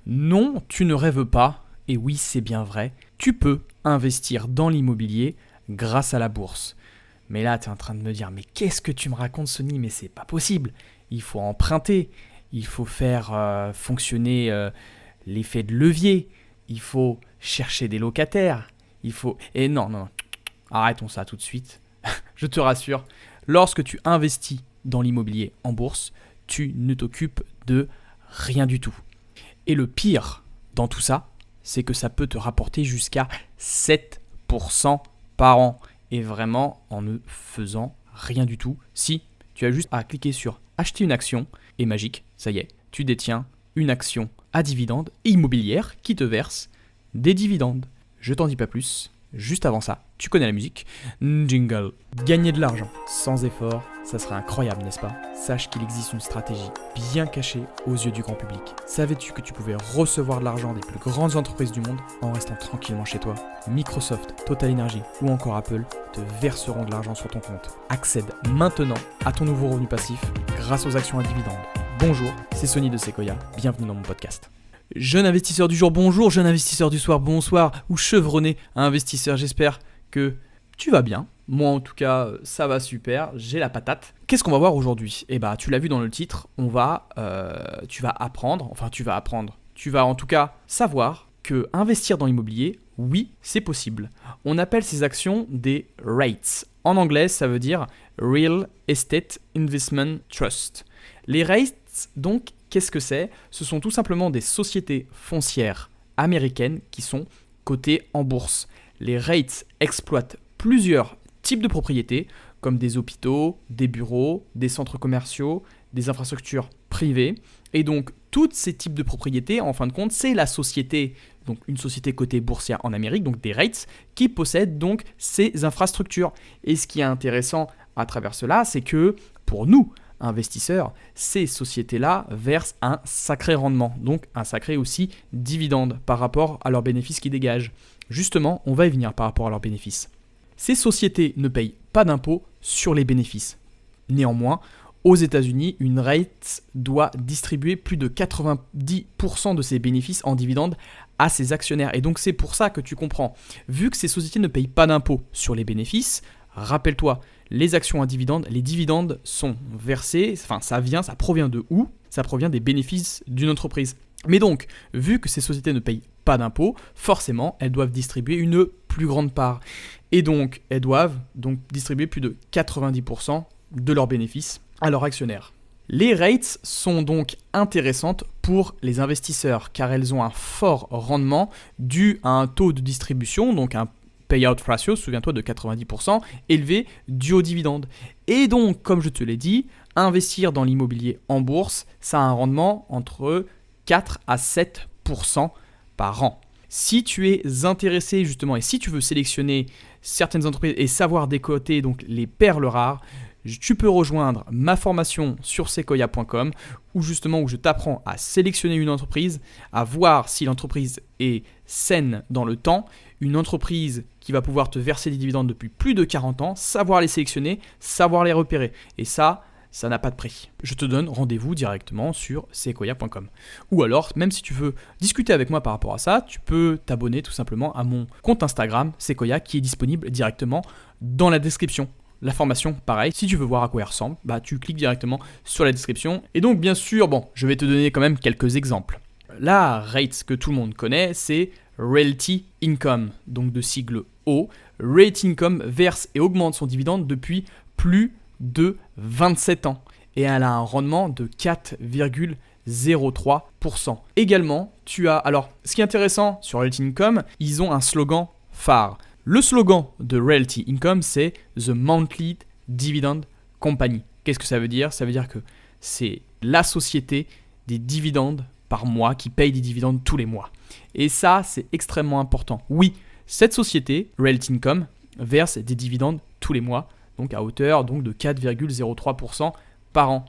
Non, tu ne rêves pas, et oui, c'est bien vrai, tu peux investir dans l'immobilier grâce à la bourse. Mais là, tu es en train de me dire, mais qu'est-ce que tu me racontes, Sony? Mais c'est pas possible. Il faut emprunter, il faut faire fonctionner l'effet de levier, il faut chercher des locataires, il faut... Et non, non, non, arrêtons ça tout de suite. Je te rassure, lorsque tu investis dans l'immobilier en bourse, tu ne t'occupes de rien du tout. Et le pire dans tout ça, c'est que ça peut te rapporter jusqu'à 7% par an. Et vraiment en ne faisant rien du tout. Si tu as juste à cliquer sur acheter une action, et magique, ça y est, tu détiens une action à dividende immobilière qui te verse des dividendes. Je t'en dis pas plus. Juste avant ça, tu connais la musique. Jingle. Gagner de l'argent sans effort, ça serait incroyable, n'est-ce pas? Sache qu'il existe une stratégie bien cachée aux yeux du grand public. Savais-tu que tu pouvais recevoir de l'argent des plus grandes entreprises du monde en restant tranquillement chez toi? Microsoft, Total Energy ou encore Apple te verseront de l'argent sur ton compte. Accède maintenant à ton nouveau revenu passif grâce aux actions à dividendes. Bonjour, c'est Sony de Sequoia, bienvenue dans mon podcast. Jeune investisseur du jour, bonjour, jeune investisseur du soir, bonsoir, ou chevronné investisseur, j'espère que tu vas bien. Moi en tout cas, ça va super, j'ai la patate. Qu'est-ce qu'on va voir aujourd'hui? Eh bah, tu l'as vu dans le titre, tu vas en tout cas savoir que investir dans l'immobilier, oui, c'est possible. On appelle ces actions des REITs. En anglais, ça veut dire Real Estate Investment Trust. Les REITs, donc, qu'est-ce que c'est? Ce sont tout simplement des sociétés foncières américaines qui sont cotées en bourse. Les REITs exploitent plusieurs types de propriétés, comme des hôpitaux, des bureaux, des centres commerciaux, des infrastructures privées. Et donc, tous ces types de propriétés, en fin de compte, c'est la société, donc une société cotée boursière en Amérique, donc des REITs, qui possèdent donc ces infrastructures. Et ce qui est intéressant à travers cela, c'est que pour nous, investisseurs, ces sociétés-là versent un sacré rendement, donc un sacré aussi dividende par rapport à leurs bénéfices qu'ils dégagent. Justement, on va y venir par rapport à leurs bénéfices. Ces sociétés ne payent pas d'impôts sur les bénéfices. Néanmoins, aux États-Unis, une REIT doit distribuer plus de 90% de ses bénéfices en dividendes à ses actionnaires. Et donc c'est pour ça que tu comprends, vu que ces sociétés ne payent pas d'impôts sur les bénéfices, rappelle-toi, les actions à dividendes, les dividendes sont versés, ça provient de où? Ça provient des bénéfices d'une entreprise. Mais donc, vu que ces sociétés ne payent pas d'impôts, forcément, elles doivent distribuer une plus grande part. Et donc, elles doivent donc distribuer plus de 90% de leurs bénéfices à leurs actionnaires. Les REITs sont donc intéressantes pour les investisseurs car elles ont un fort rendement dû à un taux de distribution, donc un payout ratio, souviens-toi de 90%, élevé dû aux dividendes. Et donc, comme je te l'ai dit, investir dans l'immobilier en bourse, ça a un rendement entre 4 à 7% par an. Si tu es intéressé justement et si tu veux sélectionner certaines entreprises et savoir décoter donc les perles rares, tu peux rejoindre ma formation sur sequoia.com où je t'apprends à sélectionner une entreprise, à voir si l'entreprise est saine dans le temps, une entreprise qui va pouvoir te verser des dividendes depuis plus de 40 ans, savoir les sélectionner, savoir les repérer. Et ça n'a pas de prix. Je te donne rendez-vous directement sur sequoia.com. Ou alors, même si tu veux discuter avec moi par rapport à ça, tu peux t'abonner tout simplement à mon compte Instagram, Sequoia, qui est disponible directement dans la description. La formation, pareil, si tu veux voir à quoi elle ressemble, tu cliques directement sur la description. Et donc, bien sûr, je vais te donner quand même quelques exemples. La rate que tout le monde connaît, c'est Realty Income, donc de sigle O. Realty Income verse et augmente son dividende depuis plus de 27 ans. Et elle a un rendement de 4,03%. Également, ce qui est intéressant sur Realty Income, ils ont un slogan phare. Le slogan de Realty Income, c'est The Monthly Dividend Company. Qu'est-ce que ça veut dire? Ça veut dire que c'est la société des dividendes par mois qui paye des dividendes tous les mois. Et ça, c'est extrêmement important. Oui, cette société, Realty Income, verse des dividendes tous les mois, donc à hauteur de 4,03% par an.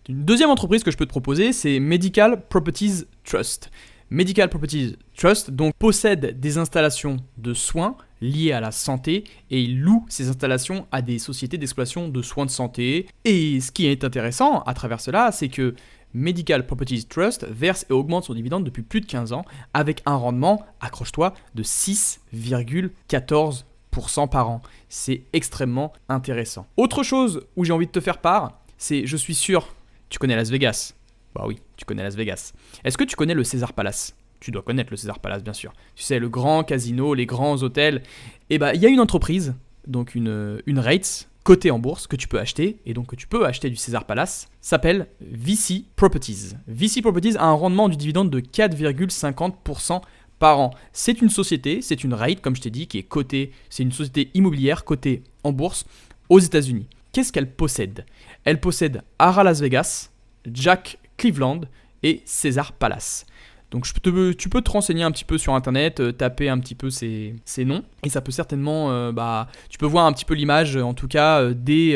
Une deuxième entreprise que je peux te proposer, c'est Medical Properties Trust. Medical Properties Trust donc, possède des installations de soins liées à la santé et il loue ces installations à des sociétés d'exploitation de soins de santé. Et ce qui est intéressant à travers cela, c'est que Medical Properties Trust verse et augmente son dividende depuis plus de 15 ans avec un rendement, accroche-toi, de 6,14% par an. C'est extrêmement intéressant. Autre chose où j'ai envie de te faire part, c'est, je suis sûr, tu connais Las Vegas. Bah oui, tu connais Las Vegas. Est-ce que tu connais le Caesars Palace ? Tu dois connaître le Caesars Palace, bien sûr. Tu sais, le grand casino, les grands hôtels. Et bah, il y a une entreprise, donc une REITs, cotée en bourse, que tu peux acheter, et donc que tu peux acheter du Caesars Palace, s'appelle VICI Properties. VICI Properties a un rendement du dividende de 4,50% par an. C'est une société, c'est une REIT, comme je t'ai dit, qui est cotée, c'est une société immobilière cotée en bourse aux États-Unis. Qu'est-ce qu'elle possède ? Elle possède ARA Las Vegas, Jack Cleveland et Caesars Palace. Donc tu peux te renseigner un petit peu sur internet, taper un petit peu ces noms, et ça peut certainement, tu peux voir un petit peu l'image, en tout cas, des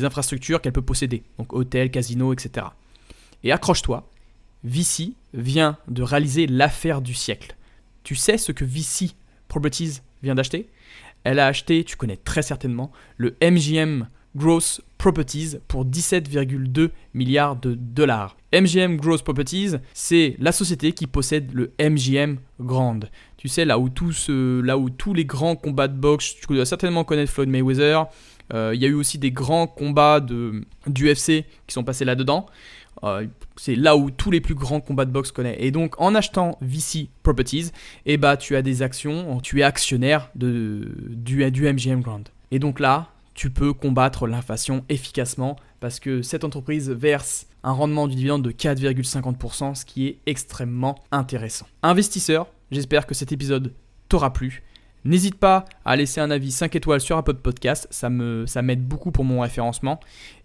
infrastructures qu'elle peut posséder, donc hôtels, casinos, etc. Et accroche-toi, VICI vient de réaliser l'affaire du siècle. Tu sais ce que VICI Properties vient d'acheter ? Elle a acheté, tu connais très certainement, le MGM Growth Properties pour 17,2 milliards de dollars. MGM Growth Properties, c'est la société qui possède le MGM Grand. Tu sais, là où tous les grands combats de boxe, tu dois certainement connaître Floyd Mayweather. Il y a eu aussi des grands combats d'UFC qui sont passés là-dedans. C'est là où tous les plus grands combats de boxe connaissent. Et donc, en achetant VICI Properties, tu as des actions, tu es actionnaire du MGM Grand. Et donc là, tu peux combattre l'inflation efficacement parce que cette entreprise verse un rendement du dividende de 4,50%, ce qui est extrêmement intéressant. Investisseur, j'espère que cet épisode t'aura plu. N'hésite pas à laisser un avis 5 étoiles sur Apple Podcast, ça m'aide beaucoup pour mon référencement,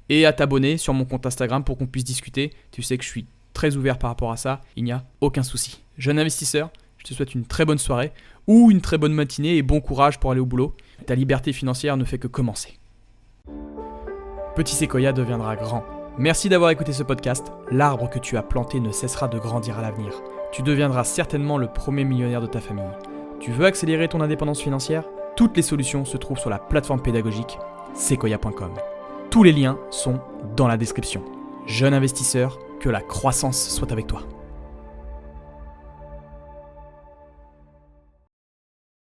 et à t'abonner sur mon compte Instagram pour qu'on puisse discuter. Tu sais que je suis très ouvert par rapport à ça, il n'y a aucun souci. Jeune investisseur, je te souhaite une très bonne soirée ou une très bonne matinée et bon courage pour aller au boulot. Ta liberté financière ne fait que commencer. Petit Sequoia deviendra grand. Merci d'avoir écouté ce podcast. L'arbre que tu as planté ne cessera de grandir à l'avenir. Tu deviendras certainement le premier millionnaire de ta famille. Tu veux accélérer ton indépendance financière ? Toutes les solutions se trouvent sur la plateforme pédagogique sequoia.com. Tous les liens sont dans la description. Jeune investisseur, que la croissance soit avec toi.